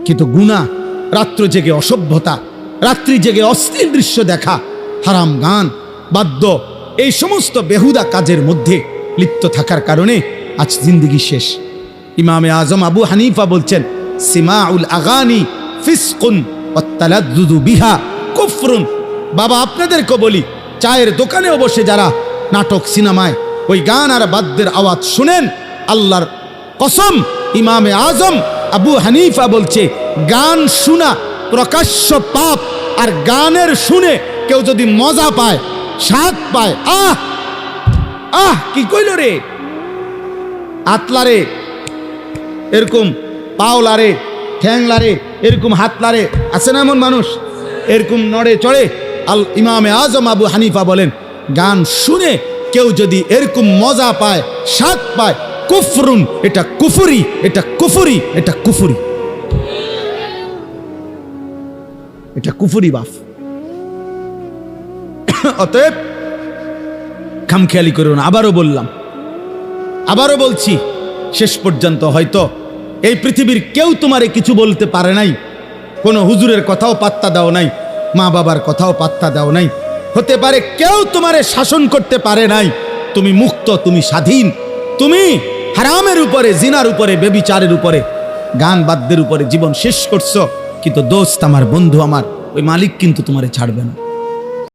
কিন্তু গুনাহ, রাত্র জেগে অসভ্যতা, রাত্রি জেগে অশ্লীল দৃশ্য দেখা, হারাম গান, বাদ্য, এই সমস্ত বেহুদা কাজের মধ্যে লিপ্ত থাকার কারণে আজ জিন্দেগি শেষ। ইমামে আজম আবু হানিফা বলছেন, সিমাউল আগানি ফিসকুন ওয়াত্তালাদ্দুদু বিহা কুফরুন। বাবা, আপনাদেরকে বলি, চায়ের দোকানেও বসে যারা নাটক সিনেমায় ওই গান আর বাদ্যের আওয়াজ শুনেন, আল্লাহর কসম ইমামে আজম আবু হানিফা বলছে, গান শোনা প্রকাশ্য পাপ। আর গানের শুনে কেউ যদি মজা পায়, স্বাদ পায়, আহ আহ কি কইল রে, আতলারে, এরকম পাওলারে, ঠ্যাংলারে, এরকম হাতলারে, আছে না এমন মানুষ, এরকম নড়ে চড়ে। ইমামে আজম আবু হানিফা বলেন, গান শুনে কেউ যদি এরকম মজা পায়, স্বাদ পায়, কুফরুন, এটা কুফরি, এটা কুফরি, এটা কুফরি, এটা কুফরি বাপ। অতএব খামখেয়ালি করো না। আবারও বললাম, আবারও বলছি, শেষ পর্যন্ত হয়তো এই পৃথিবীর কেউ তোমারে কিছু বলতে পারে নাই, কোনো হুজুরের কথাও পাত্তা দাও নাই, মা বাবার কথাও পাত্তা দাও নাই, হতে পারে কেউ তোমারে শাসন করতে পারে নাই। তুমি মুক্ত, তুমি স্বাধীন, তুমি হারামের উপরে, জিনার উপরে, বেবিচারের উপরে, গান বাদ্যের উপরে জীবন শেষ করছো। কিন্তু দোস্ত আমার, বন্ধু আমার, ওই মালিক কিন্তু তোমারে ছাড়বে না।